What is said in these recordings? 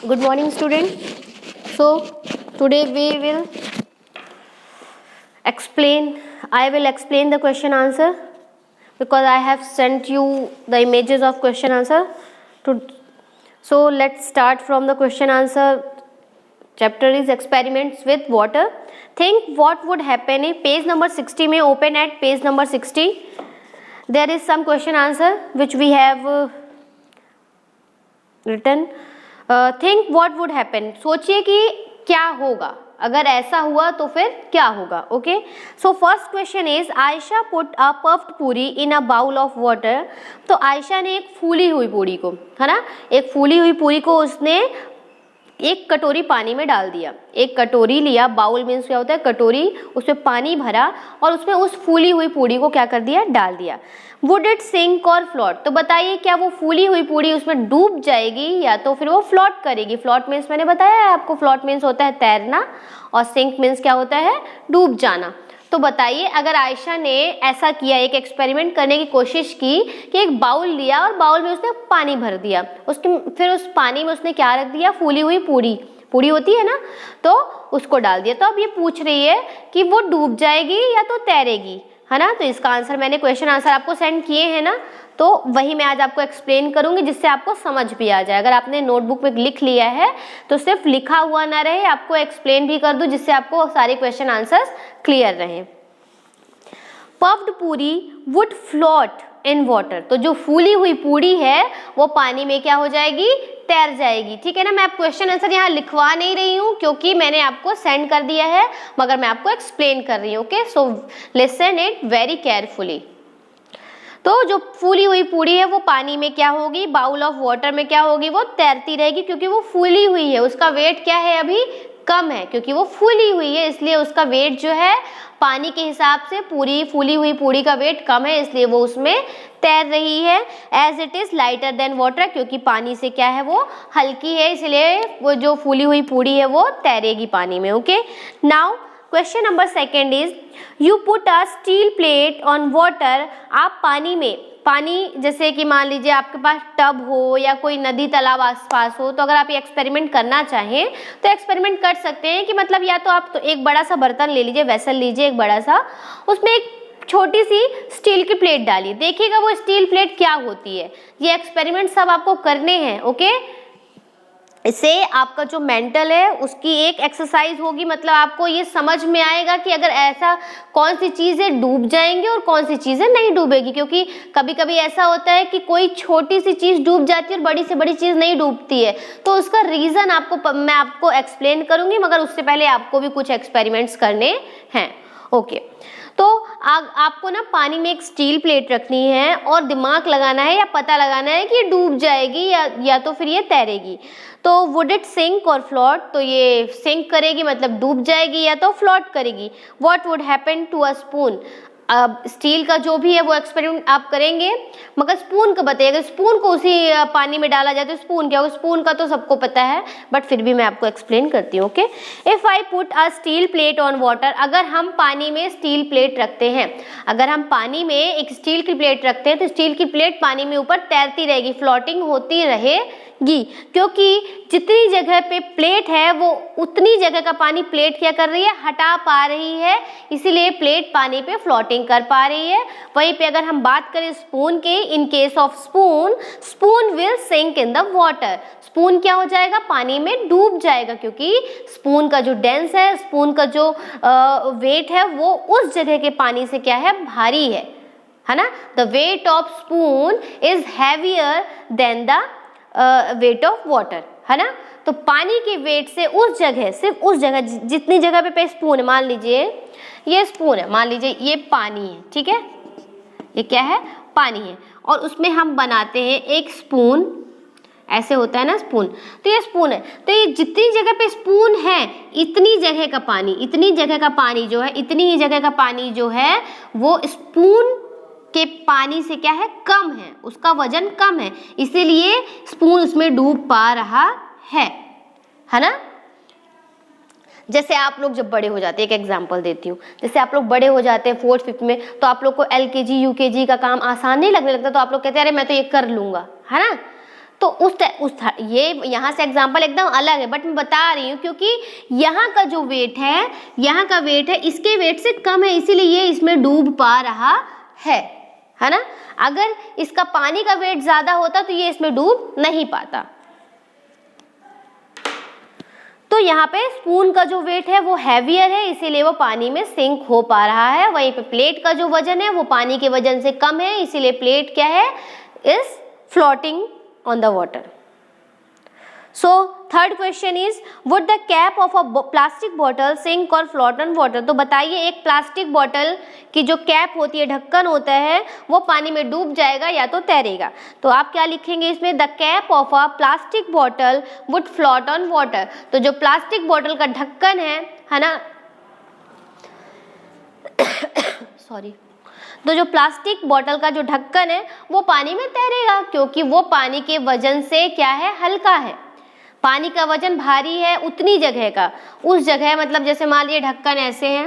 Good morning, student. So today we will I will explain the question answer because I have sent you the images of question answer. So let's start from the question answer. Chapter is experiments with water. Think what would happen if page number 60 में open at page number 60. There is some question answer which we have written. Think what would happen. सोचिए कि क्या होगा, अगर ऐसा हुआ तो फिर क्या होगा. Okay, so first question is Ayesha put a puffed पूरी इन अ बाउल ऑफ वाटर. तो आयशा ने एक फूली हुई पूरी को, है ना, एक फूली हुई पूरी को उसने एक कटोरी पानी में डाल दिया. एक कटोरी लिया, बाउल मीन्स क्या होता है, कटोरी, उसमें पानी भरा और उसमें उस फूली हुई पूरी को क्या कर दिया, डाल दिया. वुड इट सिंक और फ्लोट. तो बताइए क्या वो फूली हुई पूरी उसमें डूब जाएगी या तो फिर वो फ्लोट करेगी. फ्लोट मीन्स मैंने बताया है आपको, फ्लोट मीन्स होता है तैरना और सिंक मीन्स क्या होता है, डूब जाना. तो बताइए अगर आयशा ने ऐसा किया, एक एक्सपेरिमेंट करने की कोशिश की कि एक बाउल लिया और बाउल में उसने पानी भर दिया, उसके फिर उस पानी में उसने क्या रख दिया, फूली हुई पूरी होती है ना, तो उसको डाल दिया. तो अब ये पूछ रही है कि वो डूब जाएगी या तो तैरेगी, है ना. तो इसका आंसर मैंने क्वेश्चन आंसर आपको सेंड किए हैं ना, तो वही मैं आज आपको एक्सप्लेन करूंगी जिससे आपको समझ भी आ जाए. अगर आपने नोटबुक में लिख लिया है तो सिर्फ लिखा हुआ ना रहे, आपको एक्सप्लेन भी कर दूं जिससे आपको सारे क्वेश्चन आंसर्स क्लियर रहे. पफ्ड पूरी वुड फ्लोट इन वाटर. तो जो फूली हुई पूरी है वो पानी में क्या हो जाएगी, तैर जाएगी. ठीक है ना. मैं क्वेश्चन आंसर यहाँ लिखवा नहीं रही हूँ क्योंकि मैंने आपको सेंड कर दिया है, मगर मैं आपको एक्सप्लेन कर रही हूँ. Okay, so listen it very carefully. तो जो फूली हुई पूरी है वो पानी में क्या होगी, बाउल ऑफ वाटर में क्या होगी, वो तैरती रहेगी क्योंकि वो फूली हुई है. उसका वेट क्या है, अभी कम है क्योंकि वो फूली हुई है, इसलिए उसका वेट जो है पानी के हिसाब से पूरी फूली हुई पूरी का वेट कम है, इसलिए वो उसमें तैर रही है. As it is lighter than water, क्योंकि पानी से क्या है, वो हल्की है, इसलिए वो जो फूली हुई पूरी है वो तैरेगी पानी में. Okay, now question number second is you put a steel plate on water. आप पानी जैसे कि मान लीजिए आपके पास टब हो या कोई नदी तालाब आसपास हो, तो अगर आप ये एक्सपेरिमेंट करना चाहें तो एक्सपेरिमेंट कर सकते हैं कि मतलब या तो आप तो एक बड़ा सा बर्तन ले लीजिए, वेसल लीजिए एक बड़ा सा, उसमें एक छोटी सी स्टील की प्लेट डालिए. देखिएगा वो स्टील प्लेट क्या होती है. ये एक्सपेरिमेंट सब आपको करने हैं. ओके, इससे आपका जो मेंटल है उसकी एक एक्सरसाइज होगी, मतलब आपको ये समझ में आएगा कि अगर ऐसा कौन सी चीज़ें डूब जाएंगी और कौन सी चीज़ें नहीं डूबेगी. क्योंकि कभी कभी ऐसा होता है कि कोई छोटी सी चीज़ डूब जाती है और बड़ी से बड़ी चीज़ नहीं डूबती है. तो उसका रीज़न मैं आपको एक्सप्लेन करूँगी, मगर उससे पहले आपको भी कुछ एक्सपेरिमेंट्स करने हैं. ओके, तो आपको ना पानी में एक स्टील प्लेट रखनी है और दिमाग लगाना है या पता लगाना है कि ये डूब जाएगी या तो फिर ये तैरेगी. तो वुड इट सिंक और फ्लोट. तो ये सिंक करेगी मतलब डूब जाएगी या तो फ्लोट करेगी. What would happen to a spoon. अब स्टील का जो भी है वो एक्सपेरिमेंट आप करेंगे, मगर स्पून का बताइएगा. स्पून को उसी पानी में डाला जाए तो स्पून क्या होगा, स्पून का तो सबको पता है, बट फिर भी मैं आपको एक्सप्लेन करती हूँ. Okay, if I put a steel plate on water. अगर हम पानी में स्टील प्लेट रखते हैं, अगर हम पानी में एक स्टील की प्लेट रखते हैं तो स्टील की प्लेट पानी में ऊपर तैरती रहेगी, फ्लोटिंग होती रहेगी, क्योंकि जितनी जगह पे प्लेट है वो उतनी जगह का पानी प्लेट क्या कर रही है, हटा पा रही है, इसीलिए प्लेट पानी पे फ्लोटिंग कर पा रही है. वहीं पे अगर हम बात करें स्पून के, in case of spoon will sink in the water. Spoon क्या हो जाएगा, पानी में डूब जाएगा, क्योंकि स्पून का जो डेंस है, स्पून का जो वेट है वो उस जगह के पानी से क्या है, भारी है ना. The weight of spoon is heavier than the weight of water, है ना. तो पानी के वेट से उस जगह, सिर्फ उस जगह जितनी जगह पे स्पून है, मान लीजिए ये स्पून है, मान लीजिए ये पानी है, ठीक है, ये क्या है, पानी है, और उसमें हम बनाते हैं एक स्पून. ऐसे होता है ना स्पून, तो ये स्पून है, तो ये जितनी जगह पे स्पून है इतनी जगह का पानी, इतनी जगह का पानी जो है, इतनी ही जगह का पानी जो है वो स्पून के पानी से क्या है, कम है, उसका वजन कम है, इसीलिए स्पून उसमें डूब पा रहा है ना. जैसे आप लोग जब बड़े हो जाते हैं, एक एग्जांपल देती हूँ, जैसे आप लोग बड़े हो जाते हैं 4th 5th में, तो आप लोग को LKG UKG का काम आसान नहीं लगने लगता, तो आप लोग कहते हैं अरे मैं तो ये कर लूँगा, है ना. तो ये यहाँ से एग्जाम्पल एकदम अलग है, बट मैं बता रही हूँ क्योंकि यहाँ का जो वेट है, यहाँ का वेट है इसके वेट से कम है, इसीलिए ये इसमें डूब पा रहा है ना। अगर इसका पानी का वेट ज्यादा होता तो ये इसमें डूब नहीं पाता। तो यहाँ पे स्पून का जो वेट है वो हैवियर है, इसीलिए वो पानी में सिंक हो पा रहा है। वहीं पे प्लेट का जो वजन है वो पानी के वजन से कम है, इसीलिए प्लेट क्या है, is floating on the water. So third question is, would the cap of a plastic bottle sink or float on water? तो बताइए एक प्लास्टिक बॉटल की जो कैप होती है, ढक्कन होता है, वो पानी में डूब जाएगा या तो तैरेगा। तो आप क्या लिखेंगे इसमें, the cap of a plastic bottle would float on water. तो जो प्लास्टिक बॉटल का ढक्कन है ना सॉरी, तो जो प्लास्टिक बॉटल का जो ढक्कन है वो पानी में तैरेगा, क्योंकि वो पानी के वजन से क्या है, हल्का है। पानी का वजन भारी है उतनी जगह का, उस जगह मतलब जैसे मान लीजिए ढक्कन ऐसे है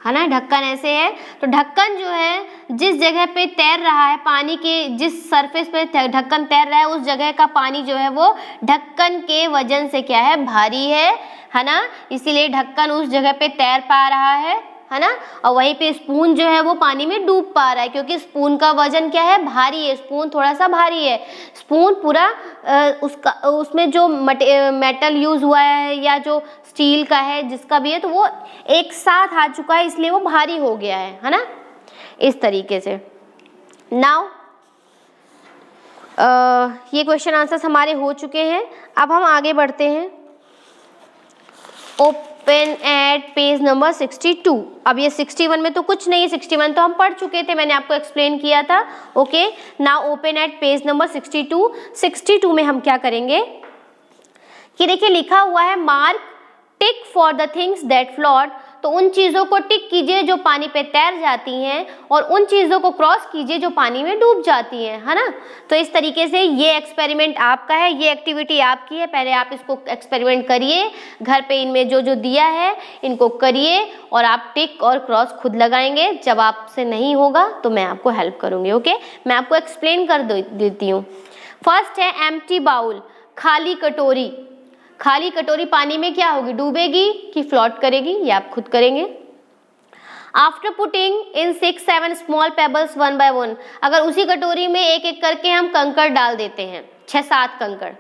ना, ढक्कन ऐसे है, तो ढक्कन जो है जिस जगह पे तैर रहा है, पानी के जिस सरफेस पे ढक्कन तैर रहा है उस जगह का पानी जो है वो ढक्कन के वजन से क्या है, भारी है ना, इसीलिए ढक्कन उस जगह पे तैर पा रहा है ना। और वहीं पे स्पून जो है वो पानी में डूब पा रहा है, क्योंकि स्पून का वजन क्या है, भारी है, स्पून थोड़ा सा भारी है। स्पून पूरा उसमें जो मेटल यूज हुआ है या जो स्टील का है जिसका भी है, तो वो एक साथ आ चुका है, इसलिए वो भारी हो गया है ना, इस तरीके से। नाउ ये क्वेश्चन आंसर्स हमारे हो चुके हैं। अब हम आगे बढ़ते हैं। Open at page number 62। अब ये 61 में तो कुछ नहीं है, 61 तो हम पढ़ चुके थे, मैंने आपको एक्सप्लेन किया था। Okay, now open at page number 62। 62 में हम क्या करेंगे कि देखिए लिखा हुआ है mark tick for the things that float. तो उन चीज़ों को टिक कीजिए जो पानी पे तैर जाती हैं, और उन चीज़ों को क्रॉस कीजिए जो पानी में डूब जाती हैं, है ना। तो इस तरीके से ये एक्सपेरिमेंट आपका है, ये एक्टिविटी आपकी है। पहले आप इसको एक्सपेरिमेंट करिए घर पे, इनमें जो जो दिया है इनको करिए, और आप टिक और क्रॉस खुद लगाएंगे। जब आपसे नहीं होगा तो मैं आपको हेल्प करूँगी। ओके, मैं आपको एक्सप्लेन कर देती हूँ। फर्स्ट है एम्प्टी बाउल, खाली कटोरी। खाली कटोरी पानी में क्या होगी, डूबेगी कि फ्लोट करेगी, ये आप खुद करेंगे। After putting in 6-7 small pebbles 1 by 1, अगर उसी कटोरी में एक एक करके हम कंकड़ डाल देते हैं, 6-7 कंकड़,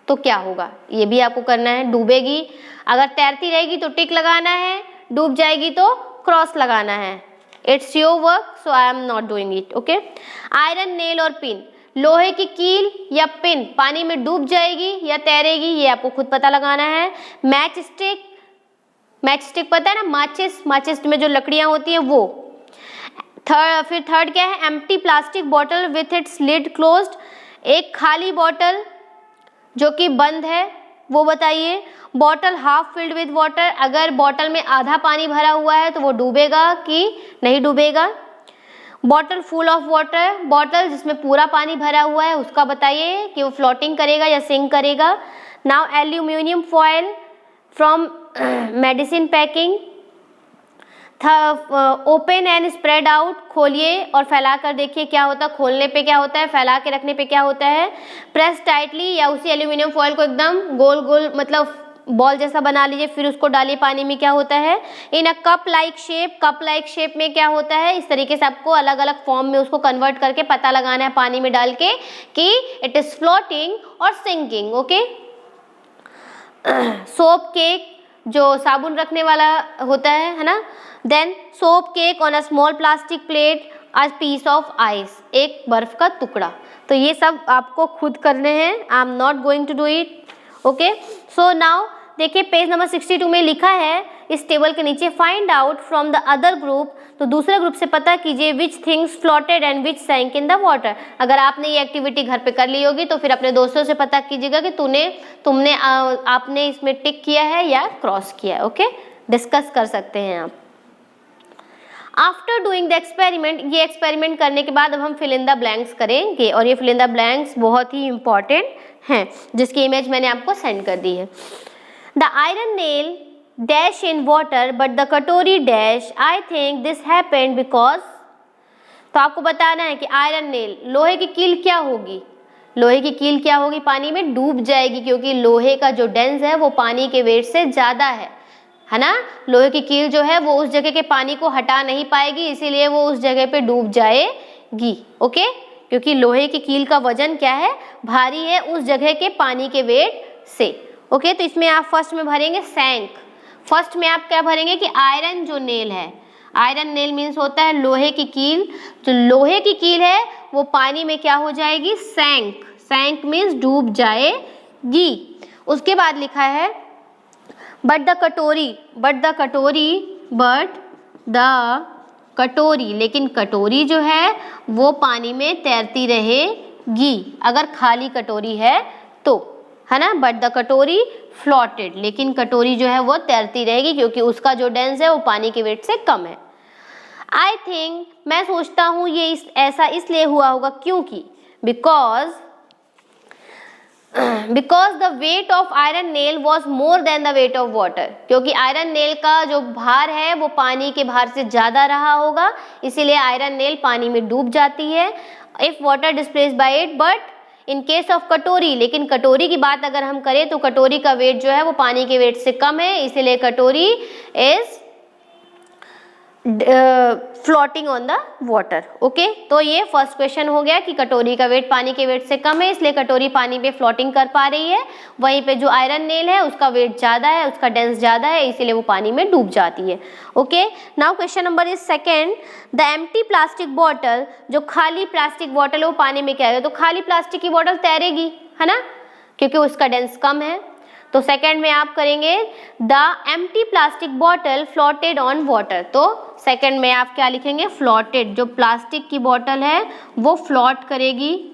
तो क्या होगा, ये भी आपको करना है। डूबेगी, अगर तैरती रहेगी तो टिक लगाना है, डूब जाएगी तो क्रॉस लगाना है। It's your work, so I am not doing it. Okay, iron nail और पिन, लोहे की कील या पिन पानी में डूब जाएगी या तैरेगी, ये आपको खुद पता लगाना है। मैच स्टिक, मैच स्टिक पता है ना, माचिस, माचिस में जो लकड़ियां होती हैं वो। फिर थर्ड क्या है, empty plastic bottle with its lid closed, एक खाली बॉटल जो कि बंद है वो बताइए। Bottle half filled with water, अगर बॉटल में आधा पानी भरा हुआ है तो वो डूबेगा कि नहीं डूबेगा। Bottle full of water, bottle जिसमें पूरा पानी भरा हुआ है उसका बताइए कि वो फ्लोटिंग करेगा या सिंक करेगा। Now aluminium foil from medicine packing, open and spread out, खोलिए और फैला कर देखिए क्या होता है, खोलने पे क्या होता है, फैला के रखने पे क्या होता है। प्रेस टाइटली, या उसी एल्यूमिनियम फॉयल को एकदम गोल गोल मतलब बॉल जैसा बना लीजिए, फिर उसको डालिए पानी में, क्या होता है। In a cup like shape, cup like shape में क्या होता है, इस तरीके से आपको अलग अलग फॉर्म में उसको कन्वर्ट करके पता लगाना है पानी में डाल के कि इट इज फ्लोटिंग और सिंकिंग। ओके, सोप केक, जो साबुन रखने वाला होता है ना। Then soap case on a small plastic plate, a piece of ice, एक बर्फ का टुकड़ा। तो ये सब आपको खुद करने हैं, I am not going to do it. Okay, so now देखिए पेज नंबर 62 में लिखा है इस टेबल के नीचे, find out from the other group, तो दूसरे ग्रुप से पता कीजिए which things floated and which sank in the water. अगर आपने ये एक्टिविटी घर पे कर ली होगी तो फिर अपने दोस्तों से पता कीजिएगा कि आपने इसमें टिक किया है या क्रॉस किया है। ओके, डिस्कस कर सकते हैं आप। आफ्टर डूइंग द एक्सपेरिमेंट, ये एक्सपेरिमेंट करने के बाद अब हम फिल इन द ब्लैंक्स करेंगे, और ये फिल इन द ब्लैंक्स बहुत ही इंपॉर्टेंट हैं, जिसकी इमेज मैंने आपको सेंड कर दी है। The iron nail dash in water but the katori dash, I think this happened because, तो आपको बताना है कि आयरन नेल, लोहे की कील क्या होगी, लोहे की कील क्या होगी, पानी में डूब जाएगी, क्योंकि लोहे का जो डेंस है वो पानी के वेट से ज्यादा है ना। लोहे की कील जो है वो उस जगह के पानी को हटा नहीं पाएगी, इसीलिए वो उस जगह पे डूब जाएगी। ओके, क्योंकि लोहे की कील का वजन क्या है, भारी है उस जगह के पानी के वेट से। ओके, तो इसमें आप फर्स्ट में भरेंगे सैंक। फर्स्ट में आप क्या भरेंगे कि आयरन जो नेल है, आयरन नेल मीन्स होता है लोहे की कील, तो लोहे की कील है वो पानी में क्या हो जाएगी, सैंक। सैंक मीन्स डूब जाएगी। उसके बाद लिखा है बट द कटोरी, लेकिन कटोरी जो है वो पानी में तैरती रहेगी अगर खाली कटोरी है तो, है ना। बट द कटोरी फ्लोटेड, लेकिन कटोरी जो है वो तैरती रहेगी क्योंकि उसका जो डेंस है वो पानी के वेट से कम है। आई थिंक, मैं सोचता हूँ ये ऐसा इसलिए हुआ होगा क्योंकि because the weight of iron nail was more than the weight of water, क्योंकि आयरन नेल का जो भार है वो पानी के भार से ज्यादा रहा होगा, इसीलिए आयरन नेल पानी में डूब जाती है। If water displaced by it, but in case of कटोरी, लेकिन कटोरी की बात अगर हम करें तो कटोरी का वेट जो है वो पानी के वेट से कम है, इसीलिए कटोरी is floating on the water. Okay, तो ये फर्स्ट क्वेश्चन हो गया कि कटोरी का वेट पानी के वेट से कम है, इसलिए कटोरी पानी पे फ्लोटिंग कर पा रही है। वहीं पे जो आयरन नेल है उसका वेट ज्यादा है, उसका डेंस ज्यादा है, इसीलिए वो पानी में डूब जाती है। Okay, now question number is second, the empty plastic bottle, जो खाली प्लास्टिक बॉटल है वो पानी में क्या है, तो खाली प्लास्टिक की बॉटल तैरेगी, है ना, क्योंकि उसका डेंस कम है। तो सेकंड में आप करेंगे the empty plastic bottle floated on water, तो सेकंड में आप क्या लिखेंगे, फ्लोटेड, जो प्लास्टिक की बॉटल है वो फ्लोट करेगी।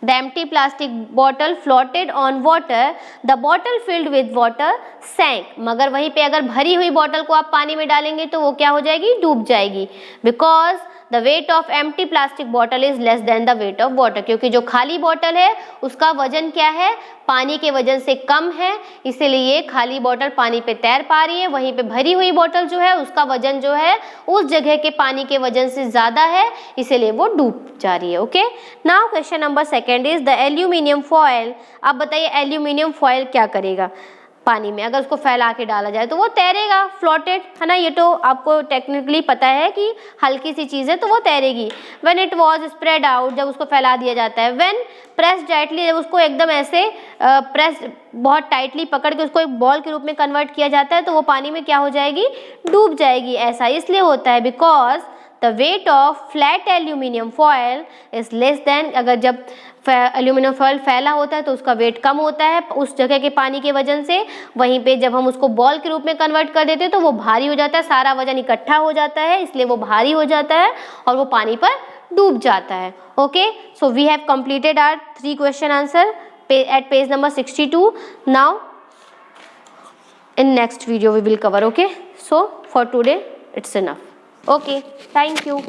The empty plastic bottle floated on water, the bottle filled with water sank, मगर वहीं पे अगर भरी हुई बॉटल को आप पानी में डालेंगे तो वो क्या हो जाएगी, डूब जाएगी। Because the weight of empty plastic bottle is less than the weight of water, क्योंकि जो खाली बॉटल है उसका वजन क्या है, पानी के वजन से कम है, इसीलिए खाली बॉटल पानी पे तैर पा रही है। वहीं पे भरी हुई बॉटल जो है उसका वजन जो है उस जगह के पानी के वजन से ज्यादा है, इसीलिए वो डूब जा रही है। Okay, now question number second is the aluminium foil. आप बताइए एल्यूमिनियम फॉयल क्या करेगा पानी में, अगर उसको फैला के डाला जाए तो वो तैरेगा, फ्लोटेड, है ना। ये तो आपको टेक्निकली पता है कि हल्की सी चीज़ है तो वो तैरेगी। When it was spread out, जब उसको फैला दिया जाता है। व्हेन प्रेस टाइटली, जब उसको एकदम ऐसे प्रेस बहुत टाइटली पकड़ के उसको एक बॉल के रूप में कन्वर्ट किया जाता है तो वो पानी में क्या हो जाएगी, डूब जाएगी। ऐसा इसलिए होता है because the weight of flat aluminium foil is less than, अगर जब एल्यूमिनियम फॉयल फैला होता है तो उसका वेट कम होता है उस जगह के पानी के वजन से। वहीं पे जब हम उसको बॉल के रूप में कन्वर्ट कर देते हैं तो वो भारी हो जाता है, सारा वजन इकट्ठा हो जाता है, इसलिए वो भारी हो जाता है और वो पानी पर डूब जाता है। Okay, so we have completed our 3 question answer at page number 62. Now in next video we will cover. Okay, so for today it's enough. Okay, thank you.